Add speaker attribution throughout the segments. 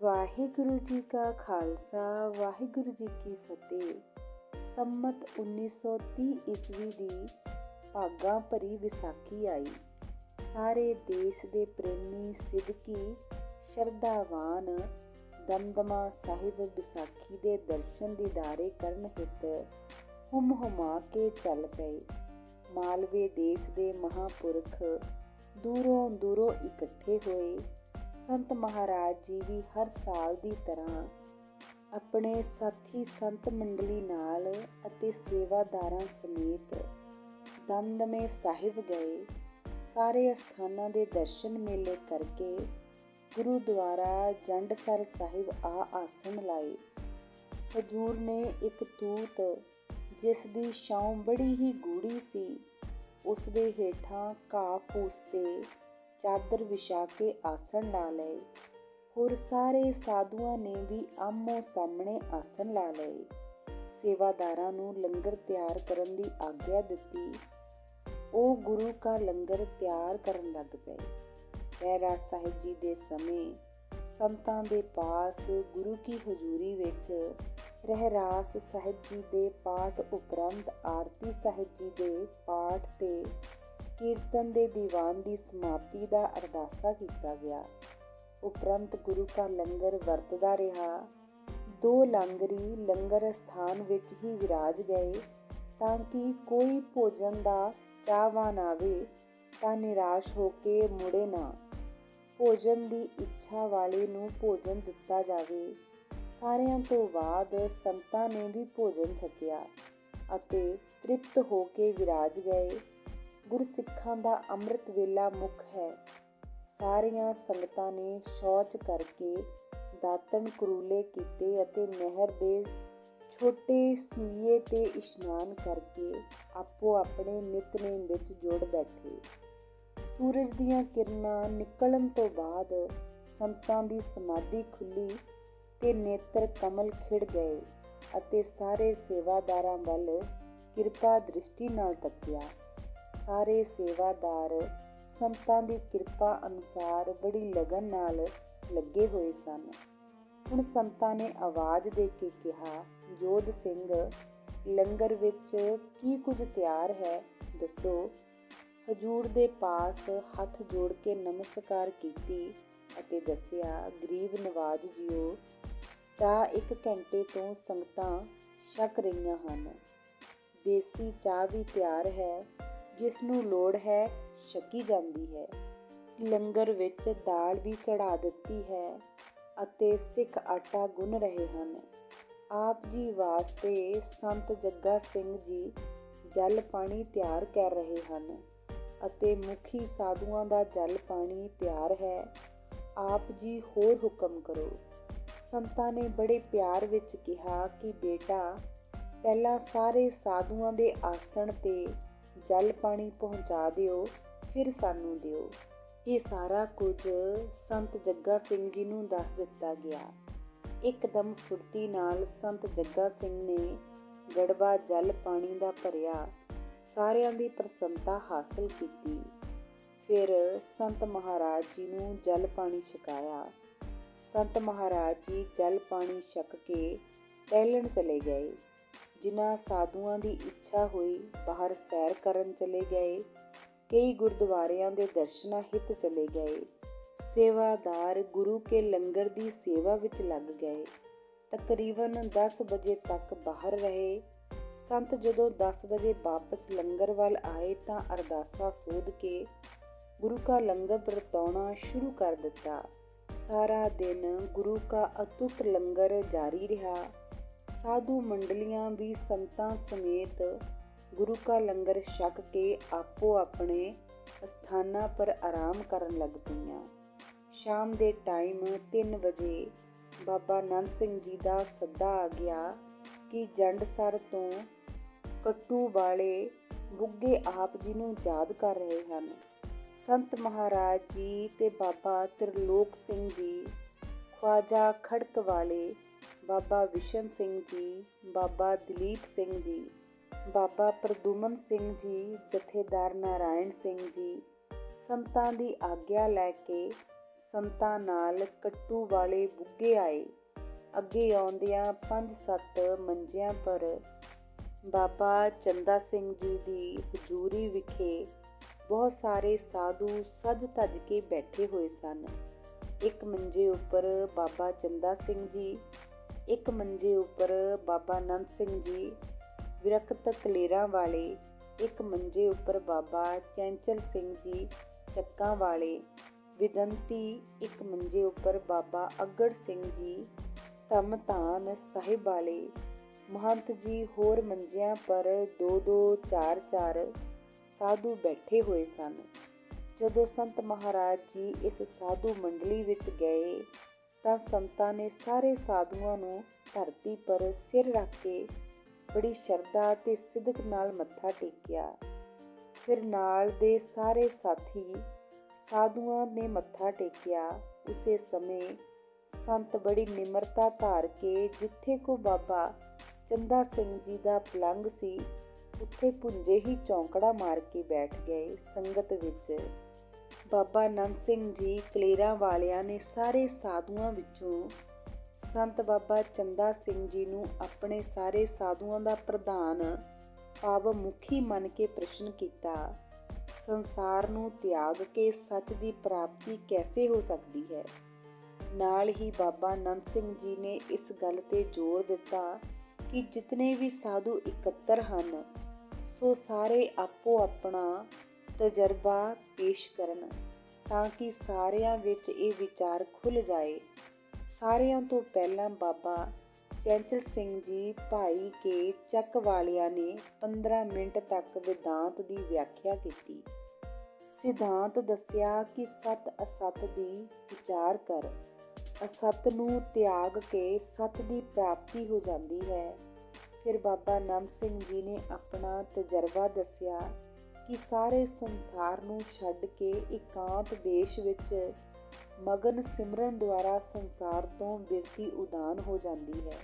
Speaker 1: ਵਾਹਿਗੁਰੂ ਜੀ ਕਾ ਖਾਲਸਾ ਵਾਹਿਗੁਰੂ ਜੀ ਕੀ ਫਤਿਹ। ਸੰਮਤ 1930 ਈਸਵੀ ਦੀ ਭਾਗਾਂ ਭਰੀ ਵਿਸਾਖੀ ਆਈ। ਸਾਰੇ ਦੇਸ਼ ਦੇ ਪ੍ਰੇਮੀ ਸਿਦਕੀ ਸ਼ਰਧਾਵਾਨ ਦਮਦਮਾ ਸਾਹਿਬ ਵਿਸਾਖੀ ਦੇ ਦਰਸ਼ਨ ਦੀਦਾਰੇ ਕਰਨ ਹਿੱਤ ਹੁਮ-ਹੁਮਾ ਕੇ ਚੱਲ ਪਏ। ਮਾਲਵੇ ਦੇਸ਼ ਦੇ ਮਹਾਂਪੁਰਖ ਦੂਰੋਂ ਦੂਰੋਂ ਇਕੱਠੇ ਹੋਏ। ਸੰਤ ਮਹਾਰਾਜ ਜੀ ਵੀ ਹਰ ਸਾਲ ਦੀ ਤਰ੍ਹਾਂ ਆਪਣੇ ਸਾਥੀ ਸੰਤ ਮੰਡਲੀ ਨਾਲ ਅਤੇ ਸੇਵਾਦਾਰਾਂ ਸਮੇਤ ਦਮਦਮੇ ਸਾਹਿਬ ਗਏ। ਸਾਰੇ ਅਸਥਾਨਾਂ ਦੇ ਦਰਸ਼ਨ ਮੇਲੇ ਕਰਕੇ ਗੁਰੂਦੁਆਰਾ ਜੰਡਸਰ ਸਾਹਿਬ ਆਸਣ ਲਾਏ। ਹਜ਼ੂਰ ਨੇ ਇੱਕ ਤੂਤ ਜਿਸ ਦੀ ਛਾਂ ਬੜੀ ਹੀ ਗੂੜੀ ਸੀ, ਉਸ ਦੇ ਹੇਠਾਂ ਘਾਹ ਫੂਸ ਤੇ ਚਾਦਰ ਵਿਛਾ ਕੇ ਆਸਣ ਲਾ ਲਏ। ਹੋਰ ਸਾਰੇ ਸਾਧੂਆਂ ਨੇ ਵੀ ਆਮੋ ਸਾਹਮਣੇ ਆਸਣ ਲਾ ਲਏ। ਸੇਵਾਦਾਰਾਂ ਨੂੰ ਲੰਗਰ ਤਿਆਰ ਕਰਨ ਦੀ ਆਗਿਆ ਦਿੱਤੀ। ਉਹ ਗੁਰੂ ਕਾ ਲੰਗਰ ਤਿਆਰ ਕਰਨ ਲੱਗ ਪਏ। ਰਹਿਰਾਸ ਸਾਹਿਬ ਜੀ ਦੇ ਸਮੇਂ ਸੰਤਾਂ ਦੇ ਪਾਸ ਗੁਰੂ ਕੀ ਹਜ਼ੂਰੀ ਵਿੱਚ ਰਹਿਰਾਸ ਸਾਹਿਬ ਜੀ ਦੇ ਪਾਠ ਉਪਰੰਤ ਆਰਤੀ ਸਾਹਿਬ ਜੀ ਦੇ ਪਾਠ ਤੇ ਕੀਰਤਨ ਦੇ ਦੀਵਾਨ ਦੀ ਸਮਾਪਤੀ ਦਾ ਅਰਦਾਸਾ ਕੀਤਾ ਗਿਆ। ਉਪਰੰਤ ਗੁਰੂ ਕਾ ਲੰਗਰ ਵਰਤਦਾ ਰਿਹਾ। 2 ਲਾਂਗਰੀ ਲੰਗਰ ਸਥਾਨ ਵਿੱਚ ਹੀ ਵਿਰਾਜ ਗਏ ਤਾਂ ਕਿ ਕੋਈ ਭੋਜਨ ਦਾ ਚਾਹਵਾਨ ਆਵੇ ਤਾਂ ਨਿਰਾਸ਼ ਹੋ ਕੇ ਮੁੜੇ ਨਾ। ਭੋਜਨ ਦੀ ਇੱਛਾ ਵਾਲੇ ਨੂੰ ਭੋਜਨ ਦਿੱਤਾ ਜਾਵੇ। ਸਾਰਿਆਂ ਤੋਂ ਬਾਅਦ ਸੰਤਾਂ ਨੇ ਵੀ ਭੋਜਨ ਛਕਿਆ ਅਤੇ ਤ੍ਰਿਪਤ ਹੋ ਕੇ ਵਿਰਾਜ ਗਏ। ਗੁਰਸਿੱਖਾਂ ਦਾ ਅੰਮ੍ਰਿਤ ਵੇਲਾ ਮੁੱਖ ਹੈ। ਸਾਰੀਆਂ ਸੰਗਤਾਂ ਨੇ ਸ਼ੌਚ ਕਰਕੇ ਦਾਤਣ ਕਰੂਲੇ ਕੀਤੇ ਅਤੇ ਨਹਿਰ ਦੇ ਛੋਟੇ ਸੂਈਏ ਤੇ ਇਸ਼ਨਾਨ ਕਰਕੇ ਆਪੋ ਆਪਣੇ ਨਿਤਨੇਮ ਵਿੱਚ ਜੁੜ ਬੈਠੇ। ਸੂਰਜ ਦੀਆਂ ਕਿਰਨਾਂ ਨਿਕਲਣ ਤੋਂ ਬਾਅਦ ਸੰਤਾਂ ਦੀ ਸਮਾਧੀ ਖੁੱਲ੍ਹੀ ਤੇ ਨੇਤਰ ਕਮਲ ਖਿੜ ਗਏ ਅਤੇ ਸਾਰੇ ਸੇਵਾਦਾਰਾਂ ਵੱਲ ਕਿਰਪਾ ਦ੍ਰਿਸ਼ਟੀ ਨਾਲ ਤੱਕਿਆ। ਸਾਰੇ ਸੇਵਾਦਾਰ ਸੰਤਾਂ ਦੀ ਕਿਰਪਾ ਅਨੁਸਾਰ ਬੜੀ ਲਗਨ ਨਾਲ ਲੱਗੇ ਹੋਏ ਸਨ। ਹੁਣ ਸੰਤਾਂ ਨੇ ਆਵਾਜ਼ ਦੇ ਕੇ ਕਿਹਾ, ਜੋਧ ਸਿੰਘ, ਲੰਗਰ ਵਿੱਚ ਕੀ ਕੁਝ ਤਿਆਰ ਹੈ, ਦੱਸੋ। ਹਜ਼ੂਰ ਦੇ ਪਾਸ ਹੱਥ ਜੋੜ ਕੇ ਨਮਸਕਾਰ ਕੀਤੀ ਅਤੇ ਦੱਸਿਆ, ਗਰੀਬ ਨਵਾਜ਼ ਜੀਓ, ਚਾਹ 1 ਘੰਟੇ ਤੋਂ ਸੰਗਤਾਂ ਛਕ ਰਹੀਆਂ ਹਨ। ਦੇਸੀ ਚਾਹ ਵੀ ਤਿਆਰ ਹੈ, ਜਿਸ ਨੂੰ ਲੋੜ ਹੈ ਛਕੀ ਜਾਂਦੀ ਹੈ। ਲੰਗਰ ਵਿੱਚ ਦਾਲ ਵੀ ਚੜ੍ਹਾ ਦਿੱਤੀ ਹੈ ਅਤੇ ਸਿੱਖ ਆਟਾ ਗੁੰਨ ਰਹੇ ਹਨ। ਆਪ ਜੀ ਵਾਸਤੇ ਸੰਤ ਜੱਗਾ ਸਿੰਘ ਜੀ ਜਲ ਪਾਣੀ ਤਿਆਰ ਕਰ ਰਹੇ ਹਨ ਅਤੇ ਮੁਖੀ ਸਾਧੂਆਂ ਦਾ ਜਲ ਪਾਣੀ ਤਿਆਰ ਹੈ। ਆਪ ਜੀ ਹੋਰ ਹੁਕਮ ਕਰੋ। ਸੰਤਾਂ ਨੇ ਬੜੇ ਪਿਆਰ ਵਿੱਚ ਕਿਹਾ ਕਿ ਬੇਟਾ, ਪਹਿਲਾਂ ਸਾਰੇ ਸਾਧੂਆਂ ਦੇ ਆਸਣ ਤੇ ਜਲ ਪਾਣੀ ਪਹੁੰਚਾ ਦਿਓ, ਫਿਰ ਸਾਨੂੰ ਦਿਓ। ਇਹ ਸਾਰਾ ਕੁਝ ਸੰਤ ਜੱਗਾ ਸਿੰਘ ਜੀ ਨੂੰ ਦੱਸ ਦਿੱਤਾ ਗਿਆ। ਇੱਕਦਮ ਫੁਰਤੀ ਨਾਲ ਸੰਤ ਜੱਗਾ ਸਿੰਘ ਨੇ ਗੜਬਾ ਜਲ ਪਾਣੀ ਦਾ ਭਰਿਆ। ਸਾਰਿਆਂ ਦੀ ਪ੍ਰਸੰਨਤਾ ਹਾਸਲ ਕੀਤੀ। ਫਿਰ ਸੰਤ ਮਹਾਰਾਜ ਜੀ ਨੂੰ ਜਲ ਪਾਣੀ ਛਕਾਇਆ। ਸੰਤ ਮਹਾਰਾਜ ਜੀ ਜਲ ਪਾਣੀ ਛਕ ਕੇ ਟਹਿਲਣ ਚਲੇ ਗਏ। ਜਿਨ੍ਹਾਂ ਸਾਧੂਆਂ ਦੀ ਇੱਛਾ ਹੋਈ ਬਾਹਰ ਸੈਰ ਕਰਨ ਚਲੇ ਗਏ। ਕਈ ਗੁਰਦੁਆਰਿਆਂ ਦੇ ਦਰਸ਼ਨਾਂ ਹਿੱਤ ਚਲੇ ਗਏ। ਸੇਵਾਦਾਰ ਗੁਰੂ ਕੇ ਲੰਗਰ ਦੀ ਸੇਵਾ ਵਿੱਚ ਲੱਗ ਗਏ। ਤਕਰੀਬਨ 10 ਵਜੇ ਤੱਕ ਬਾਹਰ ਰਹੇ। ਸੰਤ ਜਦੋਂ 10 ਵਜੇ ਵਾਪਸ ਲੰਗਰ ਵੱਲ ਆਏ ਤਾਂ ਅਰਦਾਸਾ ਸੋਧ ਕੇ ਗੁਰੂ ਕਾ ਲੰਗਰ ਵਰਤਾਉਣਾ ਸ਼ੁਰੂ ਕਰ ਦਿੱਤਾ। ਸਾਰਾ ਦਿਨ ਗੁਰੂ ਕਾ ਅਟੁੱਟ ਲੰਗਰ ਜਾਰੀ ਰਿਹਾ। ਸਾਧੂ ਮੰਡਲੀਆਂ ਵੀ ਸੰਤਾਂ ਸਮੇਤ ਗੁਰੂ ਕਾ ਲੰਗਰ ਛਕ ਕੇ ਆਪੋ ਆਪਣੇ ਅਸਥਾਨਾਂ ਪਰ ਆਰਾਮ ਕਰਨ ਲੱਗ ਪਈਆਂ। ਸ਼ਾਮ ਦੇ ਟਾਈਮ 3 ਵਜੇ ਬਾਬਾ ਨੰਦ ਸਿੰਘ ਜੀ ਦਾ ਸੱਦਾ ਆ ਗਿਆ ਕਿ ਜੰਡਸਰ ਤੋਂ ਕੱਟੂ ਵਾਲੇ ਬੁੱਗੇ ਆਪ ਜੀ ਨੂੰ ਯਾਦ ਕਰ ਰਹੇ ਹਨ। ਸੰਤ ਮਹਾਰਾਜ ਜੀ ਤੇ ਬਾਬਾ ਤ੍ਰਿਲੋਕ ਸਿੰਘ ਜੀ, ਖਵਾਜਾ ਖੜਕ ਵਾਲੇ, ਬਾਬਾ ਵਿਸ਼ਨ ਸਿੰਘ ਜੀ, ਬਾਬਾ ਦਲੀਪ ਸਿੰਘ ਜੀ, ਬਾਬਾ ਪ੍ਰਦੂਮਨ ਸਿੰਘ ਜੀ, ਜਥੇਦਾਰ ਨਾਰਾਇਣ ਸਿੰਘ ਜੀ ਸੰਤਾਂ ਦੀ ਆਗਿਆ ਲੈ ਕੇ ਸੰਤਾਂ ਨਾਲ ਕੱਟੂ ਵਾਲੇ ਬੁੱਗੇ ਆਏ। ਅੱਗੇ ਆਉਂਦਿਆਂ 5-7 ਮੰਜਿਆਂ ਪਰ ਬਾਬਾ ਚੰਦਾ ਸਿੰਘ ਜੀ ਦੀ ਹਜ਼ੂਰੀ ਵਿਖੇ ਬਹੁਤ ਸਾਰੇ ਸਾਧੂ ਸਜ ਧਜ ਕੇ ਬੈਠੇ ਹੋਏ ਸਨ। ਇੱਕ ਮੰਜੇ ਉੱਪਰ ਬਾਬਾ ਚੰਦਾ ਸਿੰਘ ਜੀ, ਇੱਕ ਮੰਜੇ ਉੱਪਰ ਬਾਬਾ ਨੰਦ ਸਿੰਘ ਜੀ ਵਿਰਕਤ ਕਲੇਰਾਂ ਵਾਲੇ, ਇੱਕ ਮੰਜੇ ਉੱਪਰ ਬਾਬਾ ਚੈਂਚਲ ਸਿੰਘ ਜੀ ਚੱਕਾਂ ਵਾਲੇ, ਵਿਦੰਤੀ, ਇੱਕ ਮੰਜੇ ਉੱਪਰ ਬਾਬਾ ਅਗੜ ਸਿੰਘ ਜੀ ਧਮਧਾਨ ਸਾਹਿਬ ਵਾਲੇ, ਮਹੰਤ ਜੀ ਹੋਰ ਮੰਜਿਆਂ ਪਰ 2-2 4-4 ਸਾਧੂ ਬੈਠੇ ਹੋਏ ਸਨ। ਜਦੋਂ ਸੰਤ ਮਹਾਰਾਜ ਜੀ ਇਸ ਸਾਧੂ ਮੰਡਲੀ ਵਿੱਚ ਗਏ ਤਾਂ ਸੰਤਾਂ ਨੇ ਸਾਰੇ ਸਾਧੂਆਂ ਨੂੰ ਧਰਤੀ ਪਰ ਸਿਰ ਰੱਖ ਕੇ ਬੜੀ ਸ਼ਰਧਾ ਤੇ ਸਿਦਕ ਨਾਲ ਮੱਥਾ ਟੇਕਿਆ। ਫਿਰ ਨਾਲ ਦੇ ਸਾਰੇ ਸਾਥੀ ਸਾਧੂਆਂ ਨੇ ਮੱਥਾ ਟੇਕਿਆ। ਉਸੇ ਸਮੇਂ ਸੰਤ ਬੜੀ ਨਿਮਰਤਾ ਧਾਰ ਕੇ ਜਿੱਥੇ ਕੋ ਬਾਬਾ ਚੰਦਾ ਸਿੰਘ ਜੀ ਦਾ ਪਲੰਗ ਸੀ ਉੱਥੇ ਪੁੰਜੇ ਹੀ ਚੌਂਕੜਾ ਮਾਰ ਕੇ ਬੈਠ ਗਏ। ਸੰਗਤ ਵਿੱਚ ਬਾਬਾ ਨੰਦ ਸਿੰਘ ਜੀ ਕਲੇਰਾਂ ਵਾਲਿਆਂ ਨੇ ਸਾਰੇ ਸਾਧੂਆਂ ਵਿੱਚੋਂ ਸੰਤ ਬਾਬਾ ਚੰਦਾ ਸਿੰਘ ਜੀ ਨੂੰ ਆਪਣੇ ਸਾਰੇ ਸਾਧੂਆਂ ਦਾ ਪ੍ਰਧਾਨ ਭਾਵ ਮੁਖੀ ਮੰਨ ਕੇ ਪ੍ਰਸ਼ਨ ਕੀਤਾ, ਸੰਸਾਰ ਨੂੰ ਤਿਆਗ ਕੇ ਸੱਚ ਦੀ ਪ੍ਰਾਪਤੀ ਕੈਸੇ ਹੋ ਸਕਦੀ ਹੈ। ਨਾਲ ਹੀ ਬਾਬਾ ਨੰਦ ਸਿੰਘ ਜੀ ਨੇ ਇਸ ਗੱਲ ਤੇ ਜ਼ੋਰ ਦਿੱਤਾ ਕਿ ਜਿਤਨੇ ਵੀ ਸਾਧੂ ਇਕੱਤਰ ਹਨ ਸੋ ਸਾਰੇ ਆਪੋ ਆਪਣਾ ਤਜਰਬਾ ਪੇਸ਼ ਕਰਨ ਤਾਂ ਕਿ ਸਾਰਿਆਂ ਵਿੱਚ ਇਹ ਵਿਚਾਰ ਖੁੱਲ੍ਹ ਜਾਏ। ਸਾਰਿਆਂ ਤੋਂ ਪਹਿਲਾਂ ਬਾਬਾ ਚੈਂਚਲ ਸਿੰਘ ਜੀ ਭਾਈ ਕੇ ਚੱਕ ਵਾਲਿਆਂ ਨੇ 15 ਮਿੰਟ ਤੱਕ ਵਿਦਾਂਤ ਦੀ ਵਿਆਖਿਆ ਕੀਤੀ। ਸਿਧਾਂਤ ਦੱਸਿਆ ਕਿ ਸਤ ਅਸਤ ਦੀ ਵਿਚਾਰ ਕਰ, ਅਸਤ ਨੂੰ ਤਿਆਗ ਕੇ ਸਤ ਦੀ ਪ੍ਰਾਪਤੀ ਹੋ ਜਾਂਦੀ ਹੈ। ਫਿਰ ਬਾਬਾ ਨੰਦ ਸਿੰਘ ਜੀ ਨੇ ਆਪਣਾ ਤਜਰਬਾ ਦੱਸਿਆ ਕਿ ਸਾਰੇ ਸੰਸਾਰ ਨੂੰ ਛੱਡ ਕੇ ਇਕਾਂਤ ਦੇਸ਼ ਵਿੱਚ ਮਗਨ ਸਿਮਰਨ ਦੁਆਰਾ ਸੰਸਾਰ ਤੋਂ ਬਿਰਤੀ ਉਦਾਨ ਹੋ ਜਾਂਦੀ ਹੈ।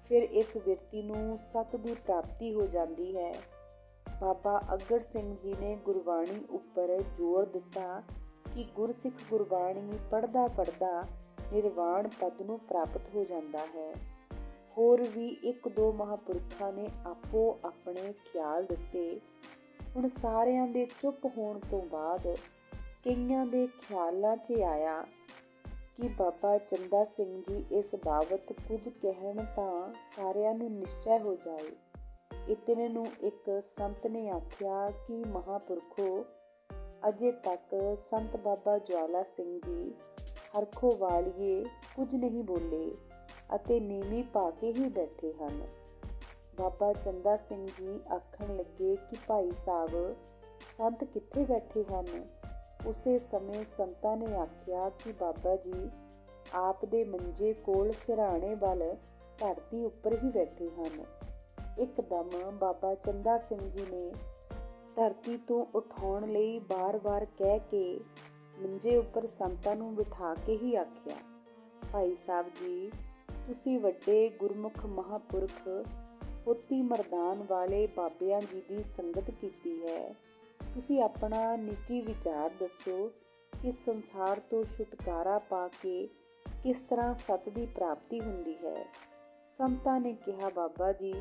Speaker 1: ਫਿਰ ਇਸ ਬਿਰਤੀ ਨੂੰ ਸਤ ਦੀ ਪ੍ਰਾਪਤੀ ਹੋ ਜਾਂਦੀ ਹੈ। ਬਾਬਾ ਅਗੜ ਸਿੰਘ ਜੀ ਨੇ ਗੁਰਬਾਣੀ ਉੱਪਰ ਜ਼ੋਰ ਦਿੱਤਾ ਕਿ ਗੁਰਸਿੱਖ ਗੁਰਬਾਣੀ ਪੜ੍ਹਦਾ ਪੜ੍ਹਦਾ ਨਿਰਵਾਣ ਪਦ ਨੂੰ ਪ੍ਰਾਪਤ ਹੋ ਜਾਂਦਾ ਹੈ। ਹੋਰ ਵੀ 1-2 ਮਹਾਂਪੁਰਖਾਂ ਨੇ ਆਪੋ ਆਪਣੇ ਖਿਆਲ ਦਿੱਤੇ। ਹੁਣ ਸਾਰਿਆਂ ਦੇ ਚੁੱਪ ਹੋਣ ਤੋਂ ਬਾਅਦ ਕਈਆਂ ਦੇ ਖਿਆਲਾਂ 'ਚ ਆਇਆ ਕਿ ਬਾਬਾ ਚੰਦਾ ਸਿੰਘ ਜੀ ਇਸ ਬਾਬਤ ਕੁਝ ਕਹਿਣ ਤਾਂ ਸਾਰਿਆਂ ਨੂੰ ਨਿਸ਼ਚੈ ਹੋ ਜਾਏ। ਇਤਨੇ ਨੂੰ ਇੱਕ ਸੰਤ ਨੇ ਆਖਿਆ ਕਿ ਮਹਾਂਪੁਰਖੋ, ਅਜੇ ਤੱਕ ਸੰਤ ਬਾਬਾ ਜਵਾਲਾ ਸਿੰਘ ਜੀ ਹਰਖੋ ਵਾਲੀਏ ਕੁਝ ਨਹੀਂ ਬੋਲੇ ਅਤੇ ਨੀਵੀਂ ਪਾ ਕੇ ਹੀ ਬੈਠੇ ਹਨ। ਬਾਬਾ ਚੰਦਾ ਸਿੰਘ ਜੀ ਆਖਣ ਲੱਗੇ ਕਿ ਭਾਈ ਸਾਹਿਬ, ਸੰਤ ਕਿੱਥੇ ਬੈਠੇ ਹਨ। ਉਸੇ ਸਮੇਂ ਸੰਤਾਂ ਨੇ ਆਖਿਆ ਕਿ ਬਾਬਾ ਜੀ ਆਪ ਦੇ ਮੰਜੇ ਕੋਲ ਸਿਰਹਾਣੇ ਵੱਲ ਧਰਤੀ ਉੱਪਰ ਹੀ ਬੈਠੇ ਹਨ। ਇੱਕਦਮ ਬਾਬਾ ਚੰਦਾ ਸਿੰਘ ਜੀ ਨੇ ਧਰਤੀ ਤੋਂ ਉਠਾਉਣ ਲਈ ਬਾਰ-ਬਾਰ ਕਹਿ ਕੇ ਮੰਜੇ ਉੱਪਰ ਸੰਤਾਂ ਨੂੰ ਬਿਠਾ ਕੇ ਹੀ ਆਖਿਆ, ਭਾਈ ਸਾਹਿਬ ਜੀ, ਤੁਸੀਂ ਵੱਡੇ ਗੁਰਮੁਖ ਮਹਾਂਪੁਰਖ ਹੋਤੀ ਮਰਦਾਨ ਵਾਲੇ ਬਾਬਿਆਂ ਜੀ ਦੀ ਸੰਗਤ ਕੀਤੀ ਹੈ। ਤੁਸੀਂ ਆਪਣਾ ਨਿੱਜੀ ਵਿਚਾਰ ਦੱਸੋ ਕਿ ਸੰਸਾਰ ਤੋਂ ਛੁਟਕਾਰਾ ਪਾ ਕੇ ਕਿਸ ਤਰ੍ਹਾਂ ਸਤ ਦੀ ਪ੍ਰਾਪਤੀ ਹੁੰਦੀ ਹੈ। ਸੰਤਾਂ ਨੇ ਕਿਹਾ, ਬਾਬਾ ਜੀ,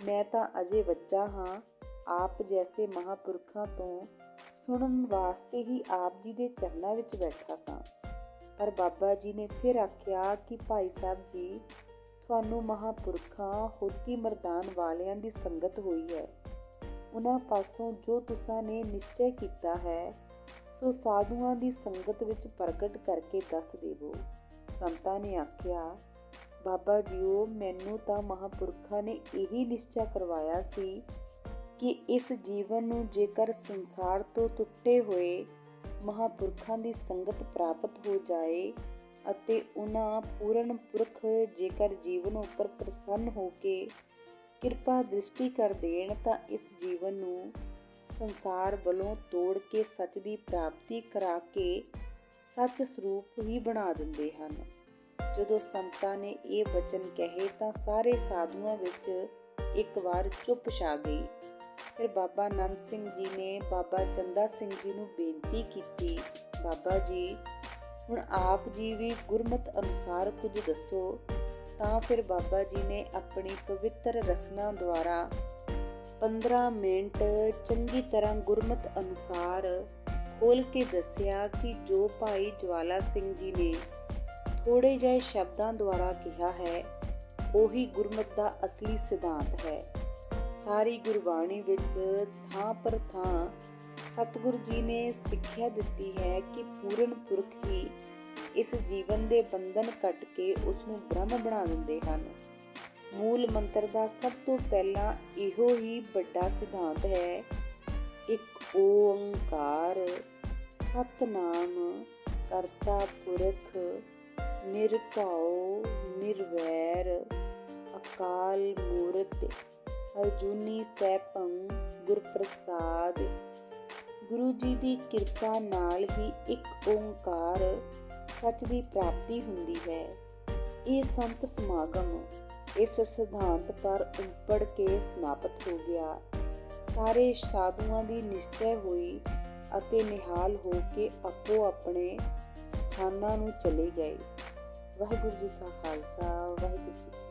Speaker 1: ਮੈਂ ਤਾਂ ਅਜੇ ਬੱਚਾ ਹਾਂ। ਆਪ ਜੈਸੇ ਮਹਾਂਪੁਰਖਾਂ ਤੋਂ ਸੁਣਨ ਵਾਸਤੇ ਹੀ ਆਪ ਜੀ ਦੇ ਚਰਨਾਂ ਵਿੱਚ ਬੈਠਾ ਸਾਂ। ਪਰ ਬਾਬਾ ਜੀ ਨੇ ਫਿਰ ਆਖਿਆ ਕਿ ਭਾਈ ਸਾਹਿਬ ਜੀ, ਤੁਹਾਨੂੰ ਮਹਾਂਪੁਰਖਾਂ ਹੋਤੀ ਮਰਦਾਨ ਵਾਲਿਆਂ ਦੀ ਸੰਗਤ ਹੋਈ ਹੈ। ਉਹਨਾਂ ਪਾਸੋਂ ਜੋ ਤੁਸਾਂ ਨੇ ਨਿਸ਼ਚੈ ਕੀਤਾ ਹੈ ਸੋ ਸਾਧੂਆਂ ਦੀ ਸੰਗਤ ਵਿੱਚ ਪ੍ਰਗਟ ਕਰਕੇ ਦੱਸ ਦੇਵੋ। ਸੰਤਾਂ ਨੇ ਆਖਿਆ, ਬਾਬਾ ਜੀਓ, ਮੈਨੂੰ ਤਾਂ ਮਹਾਂਪੁਰਖਾਂ ਨੇ ਇਹੀ ਨਿਸ਼ਚੈ ਕਰਵਾਇਆ ਸੀ ਕਿ ਇਸ ਜੀਵਨ ਨੂੰ ਜੇਕਰ ਸੰਸਾਰ ਤੋਂ ਟੁੱਟੇ ਹੋਏ ਮਹਾਂਪੁਰਖਾਂ ਦੀ ਸੰਗਤ ਪ੍ਰਾਪਤ ਹੋ ਜਾਏ ਅਤੇ ਉਹਨਾਂ ਪੂਰਨ ਪੁਰਖ ਜੇਕਰ ਜੀਵਨ ਉੱਪਰ ਪ੍ਰਸੰਨ ਹੋ ਕੇ ਕਿਰਪਾ ਦ੍ਰਿਸ਼ਟੀ ਕਰ ਦੇਣ ਤਾਂ ਇਸ ਜੀਵਨ ਨੂੰ ਸੰਸਾਰ ਵੱਲੋਂ ਤੋੜ ਕੇ ਸੱਚ ਦੀ ਪ੍ਰਾਪਤੀ ਕਰਾ ਕੇ ਸੱਚ ਸਰੂਪ ਹੀ ਬਣਾ ਦਿੰਦੇ ਹਨ। ਜਦੋਂ ਸੰਤਾਂ ਨੇ ਇਹ ਬਚਨ ਕਹੇ ਤਾਂ ਸਾਰੇ ਸਾਧੂਆਂ ਵਿੱਚ ਇੱਕ ਵਾਰ ਚੁੱਪ ਛਾ ਗਈ। ਫਿਰ ਬਾਬਾ ਨੰਦ ਸਿੰਘ ਜੀ ਨੇ ਬਾਬਾ ਚੰਦਾ ਸਿੰਘ ਜੀ ਨੂੰ ਬੇਨਤੀ ਕੀਤੀ, ਬਾਬਾ ਜੀ, ਹੁਣ ਆਪ ਜੀ ਵੀ ਗੁਰਮਤ ਅਨੁਸਾਰ ਕੁਝ ਦੱਸੋ। ਤਾਂ ਫਿਰ ਬਾਬਾ ਜੀ ਨੇ ਆਪਣੀ ਪਵਿੱਤਰ ਰਸਨਾ ਦੁਆਰਾ 15 ਮਿੰਟ ਚੰਗੀ ਤਰ੍ਹਾਂ ਗੁਰਮਤ ਅਨੁਸਾਰ ਖੋਲ੍ਹ ਕੇ ਦੱਸਿਆ ਕਿ ਜੋ ਭਾਈ ਜਵਾਲਾ ਸਿੰਘ ਜੀ ਨੇ ਥੋੜ੍ਹੇ ਜਿਹੇ ਸ਼ਬਦਾਂ ਦੁਆਰਾ ਕਿਹਾ ਹੈ, ਉਹੀ ਗੁਰਮਤ ਦਾ ਅਸਲੀ ਸਿਧਾਂਤ ਹੈ। ਸਾਰੀ ਗੁਰਬਾਣੀ ਵਿੱਚ ਥਾਂ ਪਰ ਥਾਂ ਸਤਿਗੁਰੂ ਜੀ ਨੇ ਸਿੱਖਿਆ ਦਿੱਤੀ ਹੈ ਕਿ ਪੂਰਨ ਪੁਰਖ ਹੀ ਇਸ ਜੀਵਨ ਦੇ ਬੰਧਨ ਕੱਟ ਕੇ ਉਸ ਨੂੰ ਬ੍ਰਹਮ ਬਣਾ ਦਿੰਦੇ ਹਨ। ਮੂਲ ਮੰਤਰ ਦਾ ਸਭ ਤੋਂ ਪਹਿਲਾਂ ਇਹੋ ਹੀ ਵੱਡਾ ਸਿਧਾਂਤ ਹੈ, ਇੱਕ ਓੰਕਾਰ ਸਤਿਨਾਮ ਕਰਤਾ ਪੁਰਖ ਨਿਰਭਉ ਨਿਰਵੈਰ ਅਕਾਲ ਮੂਰਤਿ ਅਜੂਨੀ ਸੈਭੰ ਗੁਰ ਪ੍ਰਸਾਦ। ਗੁਰੂ ਜੀ ਦੀ ਕਿਰਪਾ ਨਾਲ ਹੀ ਇੱਕ ਓੰਕਾਰ ਸੱਚ ਦੀ ਪ੍ਰਾਪਤੀ ਹੁੰਦੀ ਹੈ। ਇਹ ਸੰਤ ਸਮਾਗਮ ਇਸ ਸਿਧਾਂਤ ਪਰ ਉਪੜ ਕੇ ਸਮਾਪਤ ਹੋ ਗਿਆ। ਸਾਰੇ ਸਾਧੂਆਂ ਦੀ ਨਿਸ਼ਚੈ ਹੋਈ ਅਤੇ ਨਿਹਾਲ ਹੋ ਕੇ ਆਪੋ ਆਪਣੇ ਸਥਾਨਾਂ ਨੂੰ ਚਲੇ ਗਏ। ਵਾਹਿਗੁਰੂ ਜੀ ਕਾ ਖਾਲਸਾ, ਵਾਹਿਗੁਰੂ ਜੀ ਕੀ